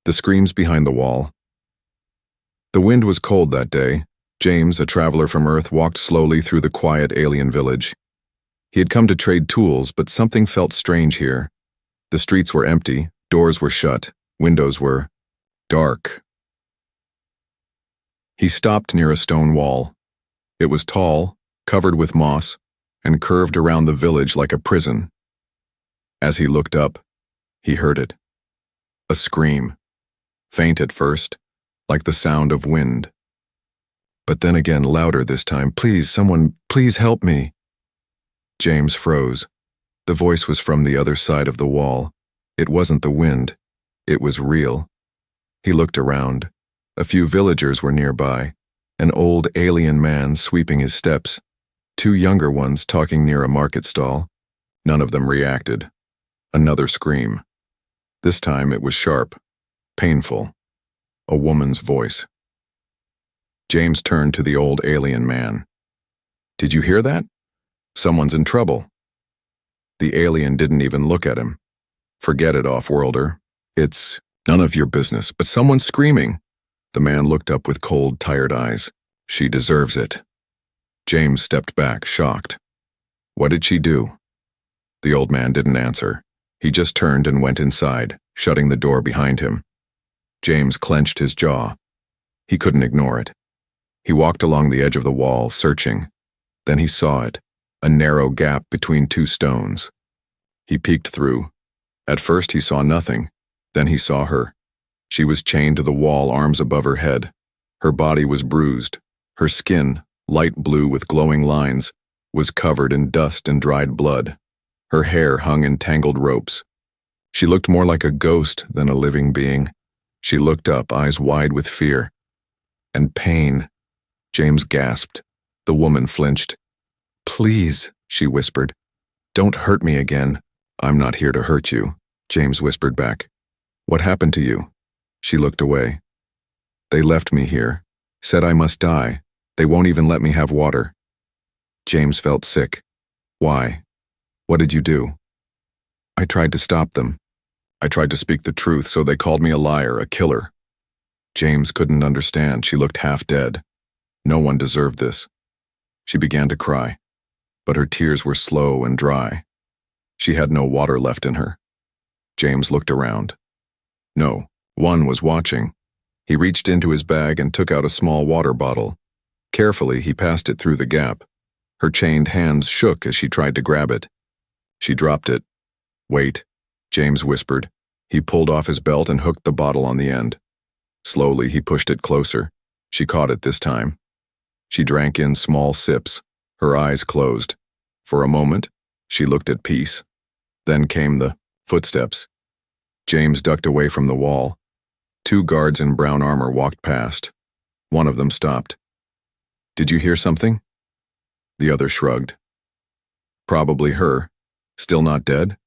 The screams behind the wall. The wind was cold that day. James, a traveler from Earth, walked slowly through the quiet alien village. He had come to trade tools, but something felt strange here. The streets were empty, doors were shut, windows were dark. He stopped near a stone wall. It was tall, covered with moss, and curved around the village like a prison. As he looked up, he heard it. A scream. Faint at first, like the sound of wind. But then again louder this time. "Please, someone, please help me." James froze. The voice was from the other side of the wall. It wasn't the wind. It was real. He looked around. A few villagers were nearby. An old alien man sweeping his steps. Two younger ones talking near a market stall. None of them reacted. Another scream. This time it was sharp, painful. A woman's voice. James turned to the old alien man. "Did you hear that? Someone's in trouble." The alien didn't even look at him. "Forget it, off-worlder. It's none of your business, but someone's screaming." The man looked up with cold, tired eyes. "She deserves it." James stepped back, shocked. "What did she do?" The old man didn't answer. He just turned and went inside, shutting the door behind him. James clenched his jaw. He couldn't ignore it. He walked along the edge of the wall, searching. Then he saw it, a narrow gap between two stones. He peeked through. At first he saw nothing. Then he saw her. She was chained to the wall, arms above her head. Her body was bruised. Her skin, light blue with glowing lines, was covered in dust and dried blood. Her hair hung in tangled ropes. She looked more like a ghost than a living being. She looked up, eyes wide with fear. And pain. James gasped. The woman flinched. "Please," she whispered. "Don't hurt me again." "I'm not here to hurt you," James whispered back. "What happened to you?" She looked away. "They left me here. Said I must die. They won't even let me have water." James felt sick. "Why? What did you do?" "I tried to stop them. I tried to speak the truth, so they called me a liar, a killer." James couldn't understand. She looked half dead. No one deserved this. She began to cry, but her tears were slow and dry. She had no water left in her. James looked around. No, one was watching. He reached into his bag and took out a small water bottle. Carefully, he passed it through the gap. Her chained hands shook as she tried to grab it. She dropped it. "Wait," James whispered. He pulled off his belt and hooked the bottle on the end. Slowly, he pushed it closer. She caught it this time. She drank in small sips, her eyes closed. For a moment, she looked at peace. Then came the footsteps. James ducked away from the wall. Two guards in brown armor walked past. One of them stopped. "Did you hear something?" The other shrugged. "Probably her. Still not dead?"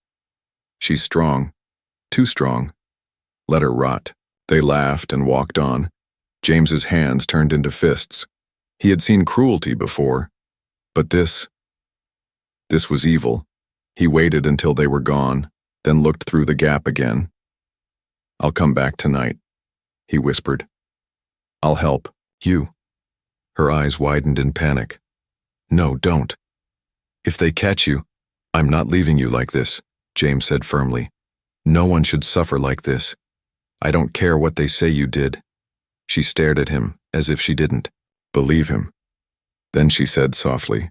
"She's strong. Too strong. Let her rot." They laughed and walked on. James's hands turned into fists. He had seen cruelty before, but this was evil. He waited until they were gone, then looked through the gap again. "I'll come back tonight," he whispered. "I'll help. You." Her eyes widened in panic. "No, don't. If they catch you, I'm not leaving you like this," James said firmly. "No one should suffer like this. I don't care what they say you did." She stared at him as if she didn't believe him. Then she said softly,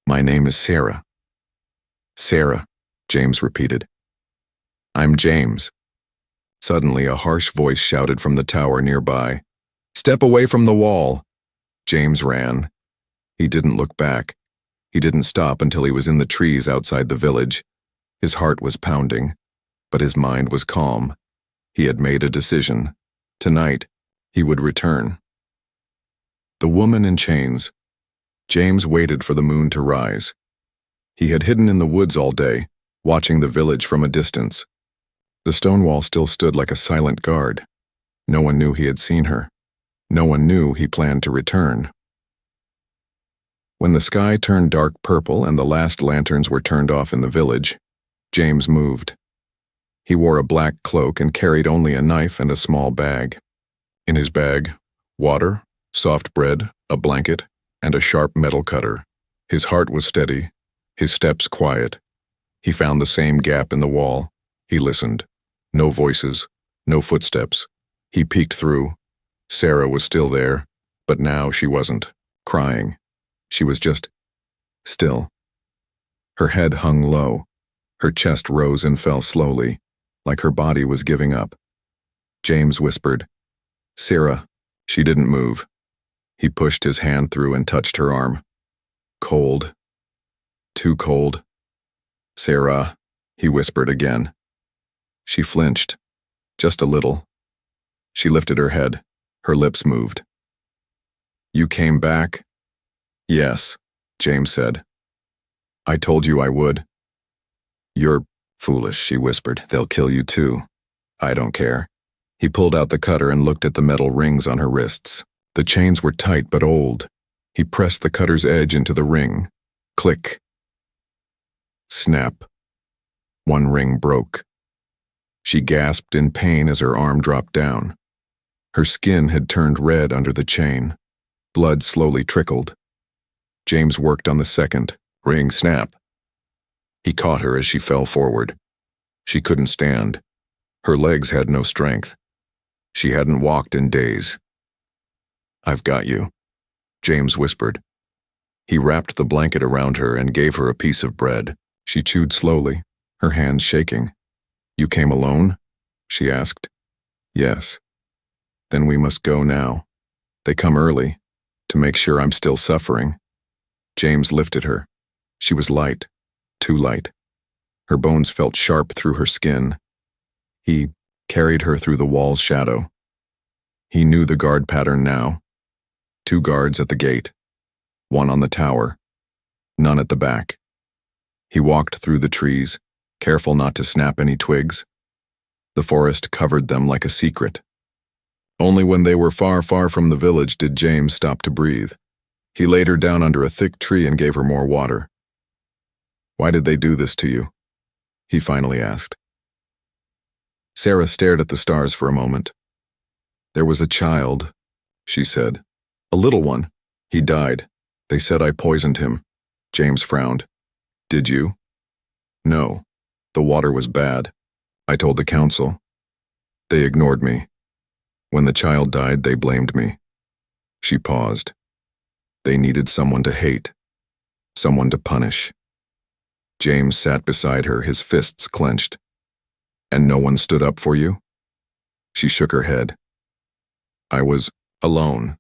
"My name is Sarah." "Sarah," James repeated. "I'm James." Suddenly, a harsh voice shouted from the tower nearby, "Step away from the wall." James ran. He didn't look back. He didn't stop until he was in the trees outside the village. His heart was pounding, but his mind was calm. He had made a decision. Tonight, he would return. The woman in chains. James waited for the moon to rise. He had hidden in the woods all day, watching the village from a distance. The stone wall still stood like a silent guard. No one knew he had seen her. No one knew he planned to return. When the sky turned dark purple and the last lanterns were turned off in the village, James moved. He wore a black cloak and carried only a knife and a small bag. In his bag, water, soft bread, a blanket, and a sharp metal cutter. His heart was steady, his steps quiet. He found the same gap in the wall. He listened. No voices, no footsteps. He peeked through. Sarah was still there, but now she wasn't crying. She was just still. Her head hung low. Her chest rose and fell slowly, like her body was giving up. James whispered, "Sarah." She didn't move. He pushed his hand through and touched her arm. Cold. Too cold. "Sarah," he whispered again. She flinched, just a little. She lifted her head. Her lips moved. "You came back?" "Yes," James said. "I told you I would." "You're foolish," she whispered. "They'll kill you too." "I don't care." He pulled out the cutter and looked at the metal rings on her wrists. The chains were tight but old. He pressed the cutter's edge into the ring. Click. Snap. One ring broke. She gasped in pain as her arm dropped down. Her skin had turned red under the chain. Blood slowly trickled. James worked on the second. Ring snap. He caught her as she fell forward. She couldn't stand. Her legs had no strength. She hadn't walked in days. "I've got you," James whispered. He wrapped the blanket around her and gave her a piece of bread. She chewed slowly, her hands shaking. "You came alone?" she asked. "Yes." "Then we must go now. They come early, to make sure I'm still suffering." James lifted her. She was light, too light. Her bones felt sharp through her skin. He carried her through the wall's shadow. He knew the guard pattern now. 2 guards at the gate, 1 on the tower, none at the back. He walked through the trees, careful not to snap any twigs. The forest covered them like a secret. Only when they were far, far from the village did James stop to breathe. He laid her down under a thick tree and gave her more water. "Why did they do this to you?" he finally asked. Sarah stared at the stars for a moment. "There was a child," she said. "A little one. He died. They said I poisoned him." James frowned. "Did you?" "No. The water was bad. I told the council. They ignored me. When the child died, they blamed me." She paused. "They needed someone to hate, someone to punish." James sat beside her, his fists clenched. "And no one stood up for you?" She shook her head. "I was alone.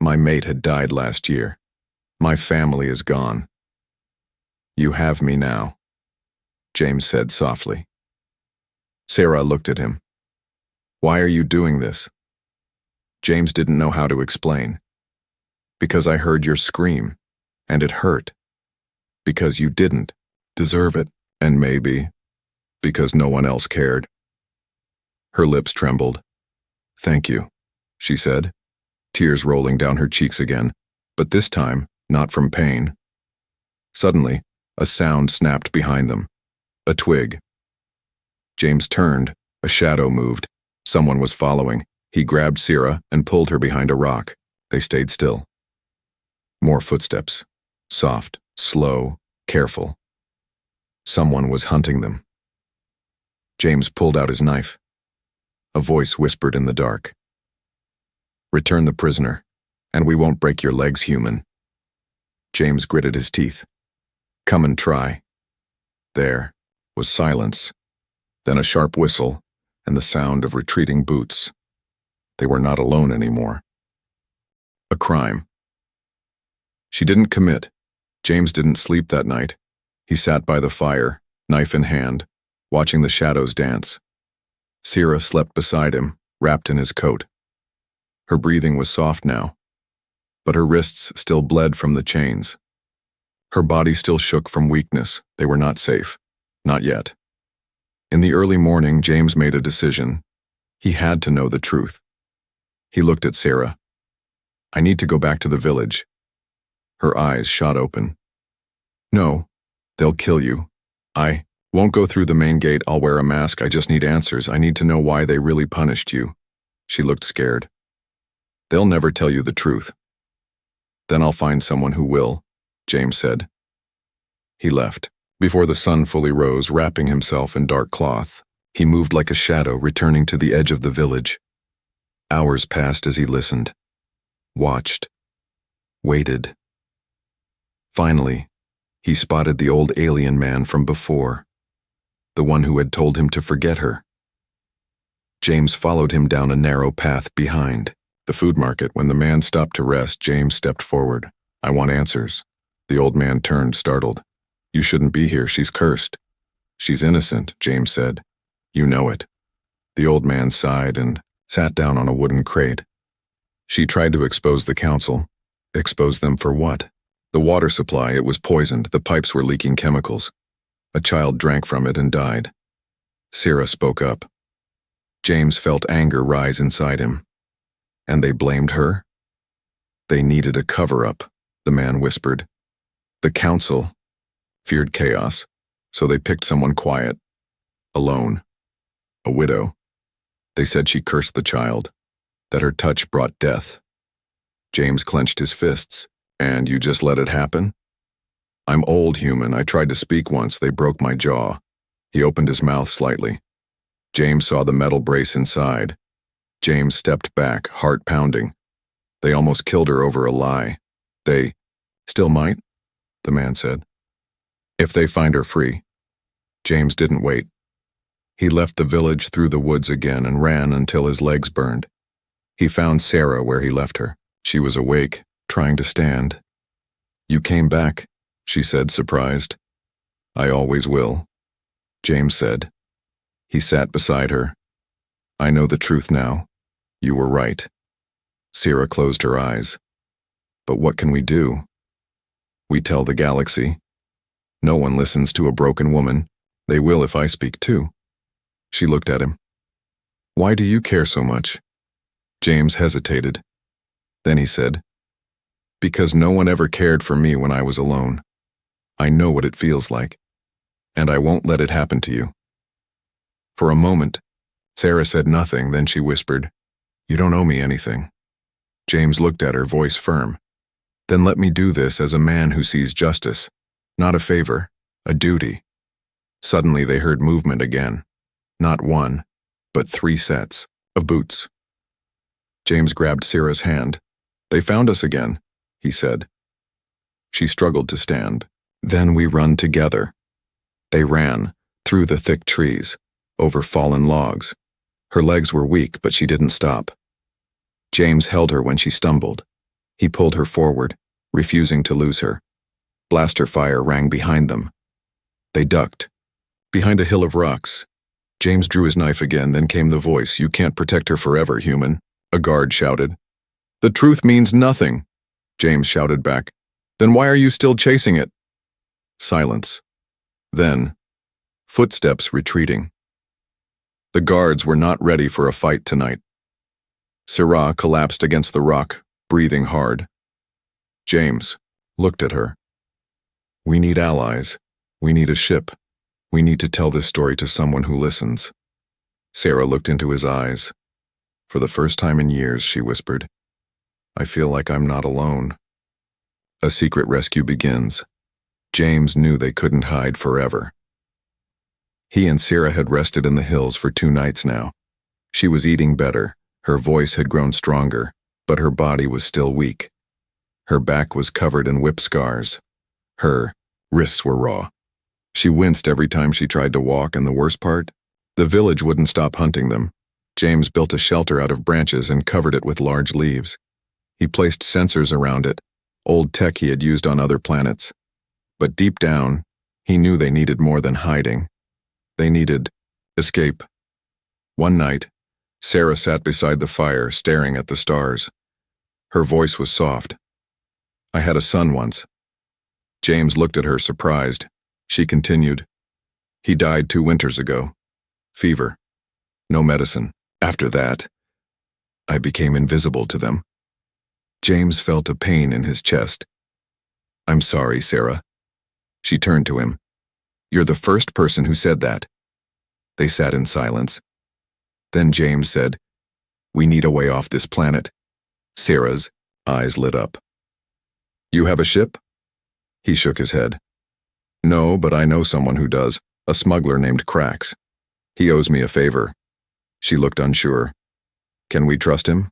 My mate had died last year. My family is gone." "You have me now," James said softly. Sarah looked at him. "Why are you doing this?" James didn't know how to explain. "Because I heard your scream, and it hurt. Because you didn't deserve it, and maybe because no one else cared." Her lips trembled. "Thank you," she said, tears rolling down her cheeks again, but this time not from pain. Suddenly, a sound snapped behind them. A twig. James turned. A shadow moved. Someone was following. He grabbed Sarah and pulled her behind a rock. They stayed still. More footsteps. Soft, slow, careful. Someone was hunting them. James pulled out his knife. A voice whispered in the dark. "Return the prisoner, and we won't break your legs, human." James gritted his teeth. "Come and try." There was silence, then a sharp whistle, and the sound of retreating boots. They were not alone anymore. A crime. She didn't commit. James didn't sleep that night. He sat by the fire, knife in hand, watching the shadows dance. Sarah slept beside him, wrapped in his coat. Her breathing was soft now, but her wrists still bled from the chains. Her body still shook from weakness. They were not safe. Not yet. In the early morning, James made a decision. He had to know the truth. He looked at Sarah. "I need to go back to the village." Her eyes shot open. "No, they'll kill you. Won't go through the main gate, I'll wear a mask, I just need answers, I need to know why they really punished you. She looked scared. They'll never tell you the truth. Then I'll find someone who will, James said. He left. Before the sun fully rose, wrapping himself in dark cloth, he moved like a shadow, returning to the edge of the village. Hours passed as he listened, watched, waited. Finally, he spotted the old alien man from before, the one who had told him to forget her. James followed him down a narrow path behind the food market. When the man stopped to rest, James stepped forward. I want answers. The old man turned, startled. You shouldn't be here, she's cursed. She's innocent, James said. You know it. The old man sighed and sat down on a wooden crate. She tried to expose the council. Expose them for what? The water supply, it was poisoned, the pipes were leaking chemicals. A child drank from it and died. Sarah spoke up. James felt anger rise inside him. And they blamed her? They needed a cover-up, the man whispered. The council feared chaos, so they picked someone quiet, alone, a widow. They said she cursed the child, that her touch brought death. James clenched his fists. And you just let it happen? I'm old, human. I tried to speak once. They broke my jaw. He opened his mouth slightly. James saw the metal brace inside. James stepped back, heart pounding. They almost killed her over a lie. They still might, the man said. If they find her free. James didn't wait. He left the village through the woods again and ran until his legs burned. He found Sarah where he left her. She was awake, trying to stand. You came back, she said, surprised. I always will, James said. He sat beside her. I know the truth now. You were right. Sarah closed her eyes. But what can we do? We tell the galaxy. No one listens to a broken woman. They will if I speak too. She looked at him. Why do you care so much? James hesitated. Then he said, because no one ever cared for me when I was alone. I know what it feels like, and I won't let it happen to you. For a moment, Sarah said nothing, then she whispered, You don't owe me anything. James looked at her, voice firm. Then let me do this as a man who sees justice, not a favor, a duty. Suddenly they heard movement again, not one, but 3 sets of boots. James grabbed Sarah's hand. They found us again, he said. She struggled to stand. Then we run together. They ran, through the thick trees, over fallen logs. Her legs were weak, but she didn't stop. James held her when she stumbled. He pulled her forward, refusing to lose her. Blaster fire rang behind them. They ducked. Behind a hill of rocks. James drew his knife again, then came the voice, You can't protect her forever, human, a guard shouted. The truth means nothing, James shouted back. Then why are you still chasing it? Silence. Then, footsteps retreating. The guards were not ready for a fight tonight. Sarah collapsed against the rock, breathing hard. James looked at her. We need allies. We need a ship. We need to tell this story to someone who listens. Sarah looked into his eyes. For the first time in years, she whispered, I feel like I'm not alone. A secret rescue begins. James knew they couldn't hide forever. He and Sarah had rested in the hills for 2 nights now. She was eating better, her voice had grown stronger, but her body was still weak. Her back was covered in whip scars. Her wrists were raw. She winced every time she tried to walk, and the worst part? The village wouldn't stop hunting them. James built a shelter out of branches and covered it with large leaves. He placed sensors around it, old tech he had used on other planets. But deep down, he knew they needed more than hiding. They needed escape. One night, Sarah sat beside the fire, staring at the stars. Her voice was soft. I had a son once. James looked at her, surprised. She continued. He died 2 winters ago. Fever. No medicine. After that, I became invisible to them. James felt a pain in his chest. I'm sorry, Sarah. She turned to him. You're the first person who said that. They sat in silence. Then James said, "We need a way off this planet." Sarah's eyes lit up. "You have a ship?" He shook his head. "No, but I know someone who does, a smuggler named Cracks. He owes me a favor." She looked unsure. "Can we trust him?"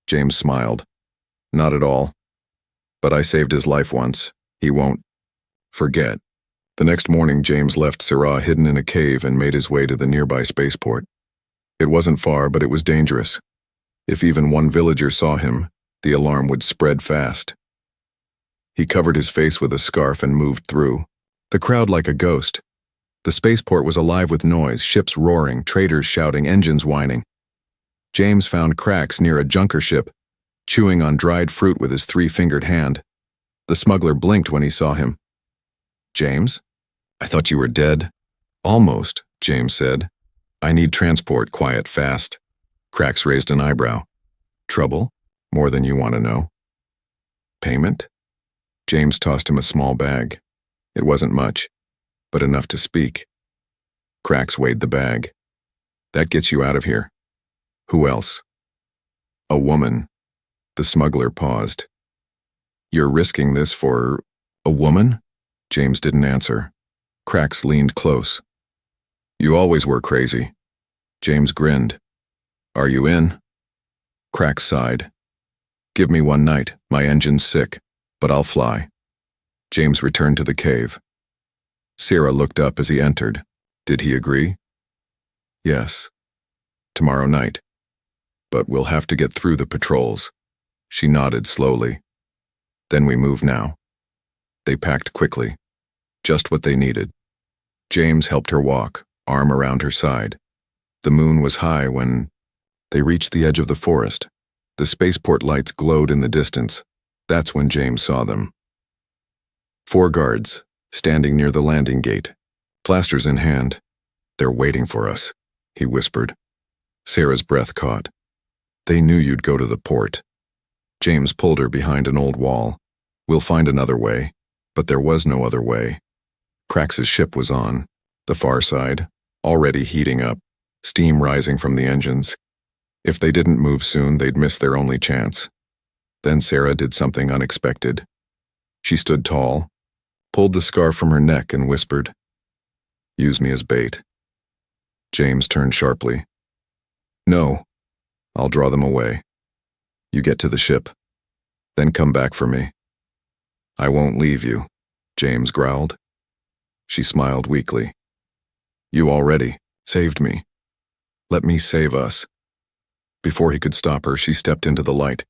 James smiled. "Not at all. But I saved his life once. He won't forget." The next morning, James left Sarah hidden in a cave and made his way to the nearby spaceport. It wasn't far, but it was dangerous. If even one villager saw him, the alarm would spread fast. He covered his face with a scarf and moved through, the crowd like a ghost. The spaceport was alive with noise, ships roaring, traders shouting, engines whining. James found Cracks near a junker ship, chewing on dried fruit with his three-fingered hand. The smuggler blinked when he saw him. "James? I thought you were dead." "Almost," James said. "I need transport, quiet, fast." Cracks raised an eyebrow. "Trouble? More than you want to know." "Payment?" James tossed him a small bag. It wasn't much, but enough to speak. Cracks weighed the bag. "That gets you out of here." "Who else?" "A woman." The smuggler paused. "You're risking this for a woman?" James didn't answer. Cracks leaned close. "You always were crazy." James grinned. "Are you in?" Cracks sighed. "Give me one night. My engine's sick, but I'll fly." James returned to the cave. Sarah looked up as he entered. Did he agree? "Yes. Tomorrow night. But we'll have to get through the patrols." She nodded slowly. "Then we move now." They packed quickly. Just what they needed. James helped her walk, arm around her side. The moon was high when they reached the edge of the forest. The spaceport lights glowed in the distance. That's when James saw them. 4 guards, standing near the landing gate, plasters in hand. "They're waiting for us," he whispered. Sarah's breath caught. "They knew you'd go to the port." James pulled her behind an old wall. "We'll find another way." But there was no other way. Cracks's ship was on, the far side, already heating up, steam rising from the engines. If they didn't move soon, they'd miss their only chance. Then Sarah did something unexpected. She stood tall, pulled the scarf from her neck and whispered, "Use me as bait." James turned sharply. "No, I'll draw them away. You get to the ship, then come back for me." "I won't leave you," James growled. She smiled weakly. "You already saved me. Let me save us." Before he could stop her, she stepped into the light.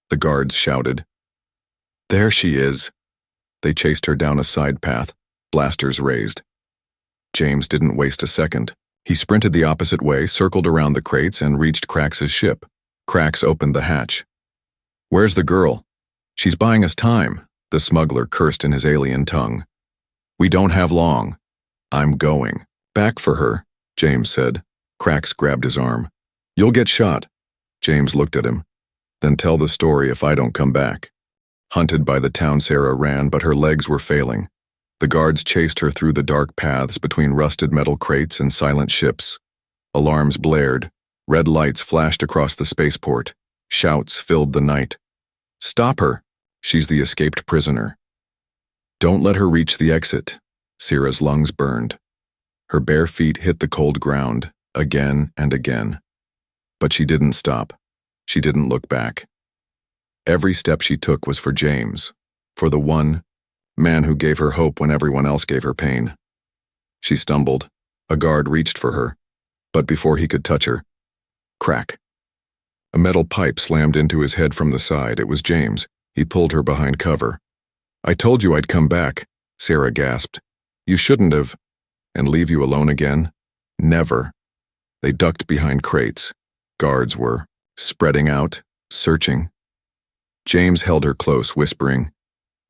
The guards shouted. "There she is." They chased her down a side path, blasters raised. James didn't waste a second. He sprinted the opposite way, circled around the crates, and reached Cracks's ship. Cracks opened the hatch. "Where's the girl?" "She's buying us time," the smuggler cursed in his alien tongue. "We don't have long." "I'm going." "Back for her," James said. Cracks grabbed his arm. "You'll get shot." James looked at him. "Then tell the story if I don't come back." Hunted by the town, Sarah ran, but her legs were failing. The guards chased her through the dark paths between rusted metal crates and silent ships. Alarms blared. Red lights flashed across the spaceport. Shouts filled the night. "Stop her! She's the escaped prisoner." "Don't let her reach the exit." Sarah's lungs burned. Her bare feet hit the cold ground, again and again. But she didn't stop. She didn't look back. Every step she took was for James, for the one man who gave her hope when everyone else gave her pain. She stumbled. A guard reached for her, but before he could touch her, crack. A metal pipe slammed into his head from the side. It was James. He pulled her behind cover. "I told you I'd come back," Sarah gasped. "You shouldn't have." "And leave you alone again?" "Never." They ducked behind crates. Guards were spreading out, searching. James held her close, whispering,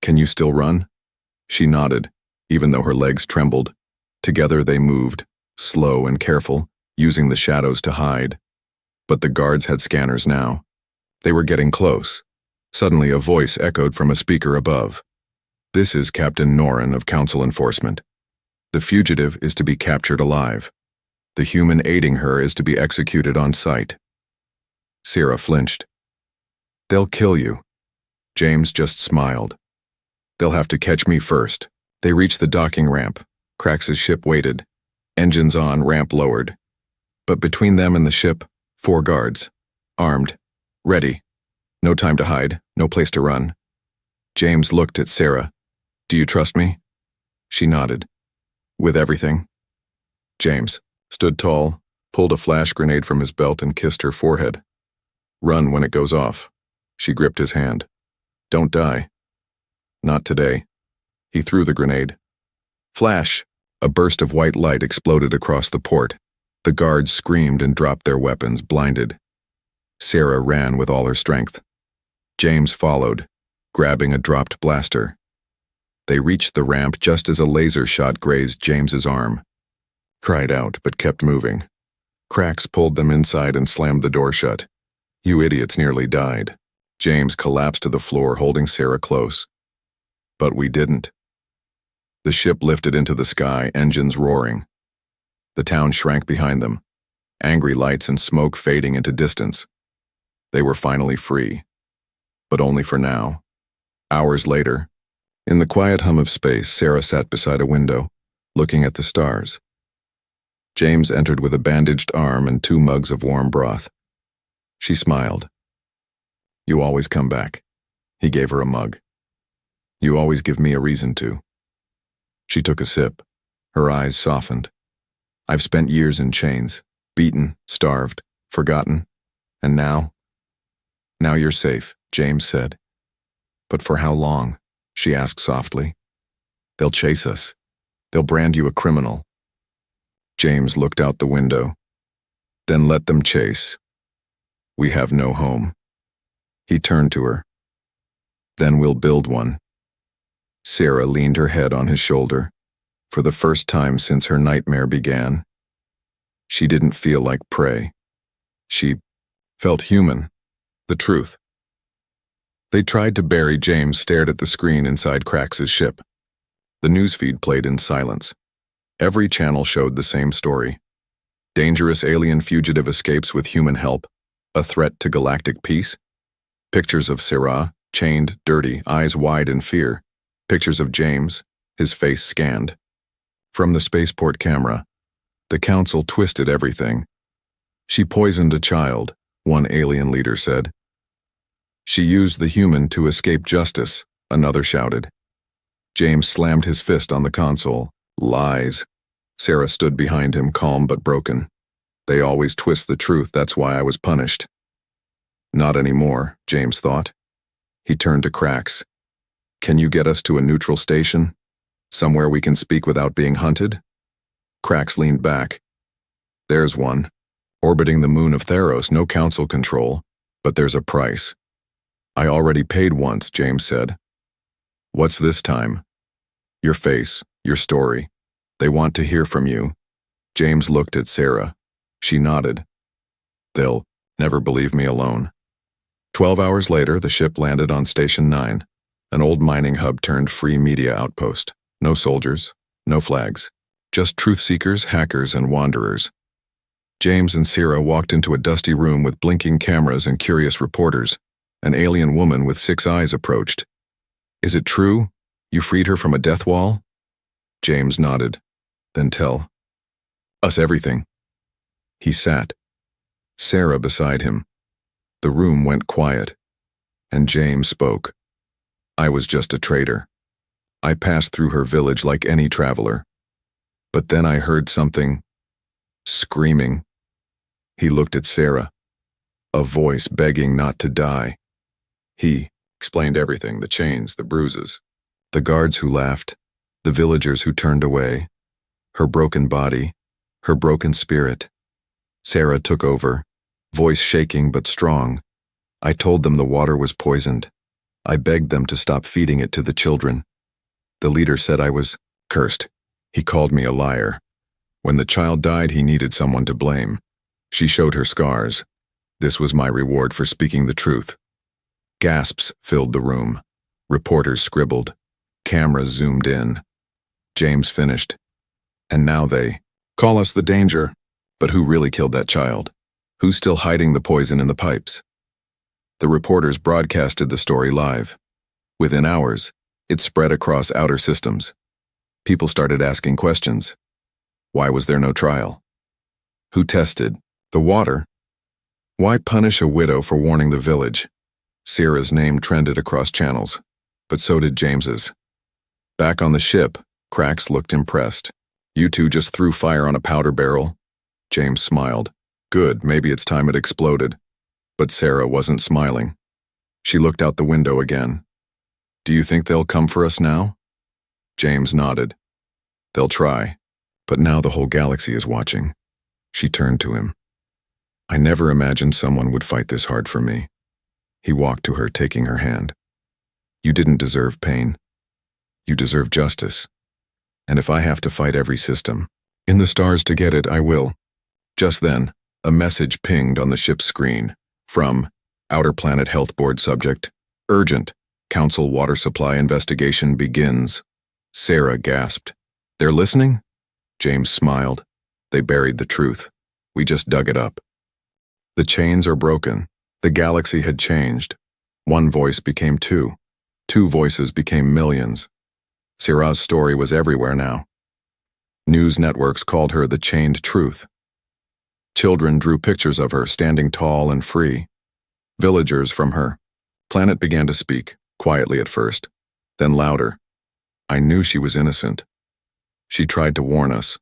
"Can you still run?" She nodded, even though her legs trembled. Together they moved, slow and careful, using the shadows to hide. But the guards had scanners now. They were getting close. Suddenly a voice echoed from a speaker above. "This is Captain Norin of Council Enforcement. The fugitive is to be captured alive. The human aiding her is to be executed on sight. Sarah flinched. They'll kill you. James just smiled. They'll have to catch me first. They reached the docking ramp. Crax's ship waited. Engines on, ramp lowered. But between them and the ship, 4 guards. Armed. Ready. No time to hide. No place to run. James looked at Sarah. Do you trust me? She nodded. With everything? James stood tall, pulled a flash grenade from his belt and kissed her forehead. Run when it goes off. She gripped his hand. Don't die. Not today. He threw the grenade. Flash! A burst of white light exploded across the port. The guards screamed and dropped their weapons, blinded. Sarah ran with all her strength. James followed, grabbing a dropped blaster. They reached the ramp just as a laser shot grazed James's arm. Cried out, but kept moving. Crax pulled them inside and slammed the door shut. You idiots nearly died. James collapsed to the floor, holding Sarah close. But we didn't. The ship lifted into the sky, engines roaring. The town shrank behind them, angry lights and smoke fading into distance. They were finally free. But only for now. Hours later, in the quiet hum of space, Sarah sat beside a window, looking at the stars. James entered with a bandaged arm and 2 mugs of warm broth. She smiled. You always come back. He gave her a mug. You always give me a reason to. She took a sip. Her eyes softened. I've spent years in chains, beaten, starved, forgotten. And now? Now you're safe, James said. But for how long? She asked softly. They'll chase us. They'll brand you a criminal. James looked out the window. Then let them chase. We have no home. He turned to her. Then we'll build one. Sarah leaned her head on his shoulder, for the first time since her nightmare began. She didn't feel like prey. She felt human, the truth. They tried to bury James stared at the screen inside Crax's ship. The newsfeed played in silence. Every channel showed the same story. Dangerous alien fugitive escapes with human help, a threat to galactic peace. Pictures of Sarah, chained, dirty, eyes wide in fear. Pictures of James, his face scanned. From the spaceport camera, the council twisted everything. She poisoned a child, one alien leader said. She used the human to escape justice, another shouted. James slammed his fist on the console. Lies. Sarah stood behind him, calm but broken. They always twist the truth, that's why I was punished. Not anymore, James thought. He turned to Crax. Can you get us to a neutral station? Somewhere we can speak without being hunted? Crax leaned back. There's one. Orbiting the moon of Theros, no council control, but there's a price. I already paid once, James said. What's this time? Your face, your story. They want to hear from you. James looked at Sarah. She nodded. They'll never believe me alone. 12 hours later, the ship landed on Station 9, an old mining hub turned free media outpost. No soldiers, no flags, just truth-seekers, hackers, and wanderers. James and Sarah walked into a dusty room with blinking cameras and curious reporters. An alien woman with 6 eyes approached. Is it true? You freed her from a death wall? James nodded. Then tell us everything. He sat. Sarah beside him. The room went quiet, and James spoke. I was just a trader. I passed through her village like any traveler. But then I heard something screaming. He looked at Sarah. A voice begging not to die. He explained everything, the chains, the bruises, the guards who laughed, the villagers who turned away, her broken body, her broken spirit. Sarah took over, voice shaking but strong. I told them the water was poisoned. I begged them to stop feeding it to the children. The leader said I was cursed. He called me a liar. When the child died, he needed someone to blame. She showed her scars. This was my reward for speaking the truth. Gasps filled the room. Reporters scribbled. Cameras zoomed in. James finished. And now they call us the danger. But who really killed that child? Who's still hiding the poison in the pipes? The reporters broadcasted the story live. Within hours, it spread across outer systems. People started asking questions. Why was there no trial? Who tested the water? Why punish a widow for warning the village? Sarah's name trended across channels, but so did James's. Back on the ship, Cracks looked impressed. You two just threw fire on a powder barrel? James smiled. Good, maybe it's time it exploded. But Sarah wasn't smiling. She looked out the window again. Do you think they'll come for us now? James nodded. They'll try, but now the whole galaxy is watching. She turned to him. I never imagined someone would fight this hard for me. He walked to her, taking her hand. You didn't deserve pain. You deserve justice. And if I have to fight every system in the stars to get it, I will. Just then, a message pinged on the ship's screen from Outer Planet Health Board subject, urgent, Council water supply investigation begins. Sarah gasped. They're listening? James smiled. They buried the truth. We just dug it up. The chains are broken. The galaxy had changed. One voice became two. Two voices became millions. Sarah's story was everywhere now. News networks called her the chained truth. Children drew pictures of her standing tall and free. Villagers from her planet began to speak, quietly at first, then louder. I knew she was innocent. She tried to warn us.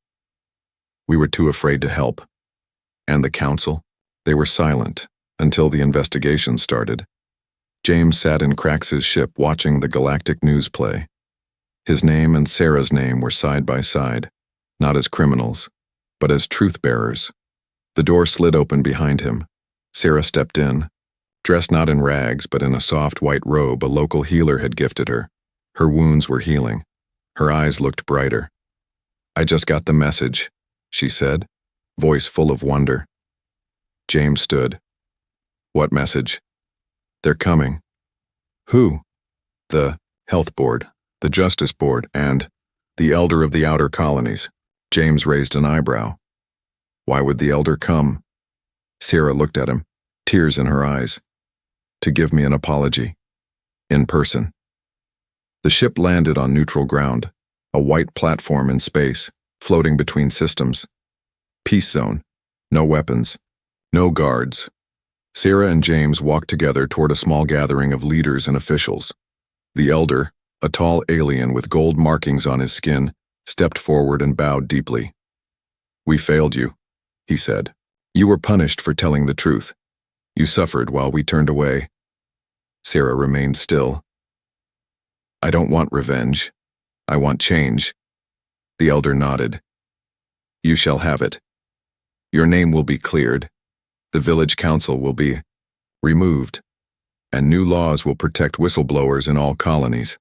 We were too afraid to help. And the council? They were silent until the investigation started. James sat in Crax's ship watching the galactic news play. His name and Sarah's name were side by side, not as criminals, but as truth-bearers. The door slid open behind him. Sarah stepped in, dressed not in rags but in a soft white robe a local healer had gifted her. Her wounds were healing. Her eyes looked brighter. I just got the message, she said, voice full of wonder. James stood. What message? They're coming. Who? The Health Board, the Justice Board, and the Elder of the Outer Colonies. James raised an eyebrow. Why would the Elder come? Sarah looked at him, tears in her eyes. To give me an apology. In person. The ship landed on neutral ground, a white platform in space, floating between systems. Peace zone. No weapons. No guards. Sarah and James walked together toward a small gathering of leaders and officials. The Elder, a tall alien with gold markings on his skin, stepped forward and bowed deeply. We failed you, he said. You were punished for telling the truth. You suffered while we turned away. Sarah remained still. I don't want revenge. I want change. The Elder nodded. You shall have it. Your name will be cleared. The village council will be removed, and new laws will protect whistleblowers in all colonies.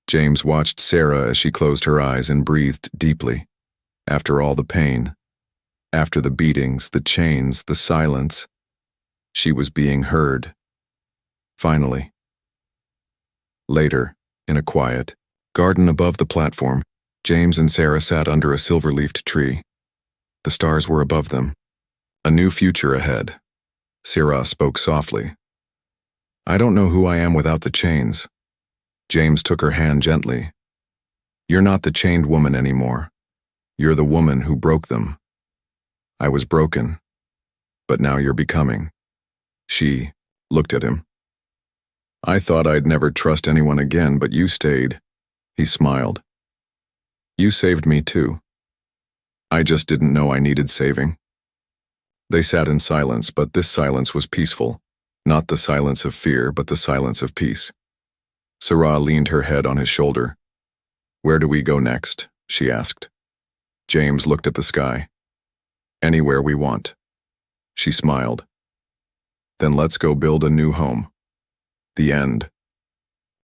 James watched Sarah as she closed her eyes and breathed deeply. After all the pain, after the beatings, the chains, the silence, she was being heard. Finally. Later, in a quiet garden above the platform, James and Sarah sat under a silver-leafed tree. The stars were above them. A new future ahead. Sarah spoke softly. I don't know who I am without the chains. James took her hand gently. You're not the chained woman anymore. You're the woman who broke them. I was broken, but now you're becoming. She looked at him. I thought I'd never trust anyone again, but you stayed. He smiled. You saved me too. I just didn't know I needed saving. They sat in silence, but this silence was peaceful. Not the silence of fear, but the silence of peace. Sarah leaned her head on his shoulder. Where do we go next? She asked. James looked at the sky. Anywhere we want. She smiled. Then let's go build a new home. The end.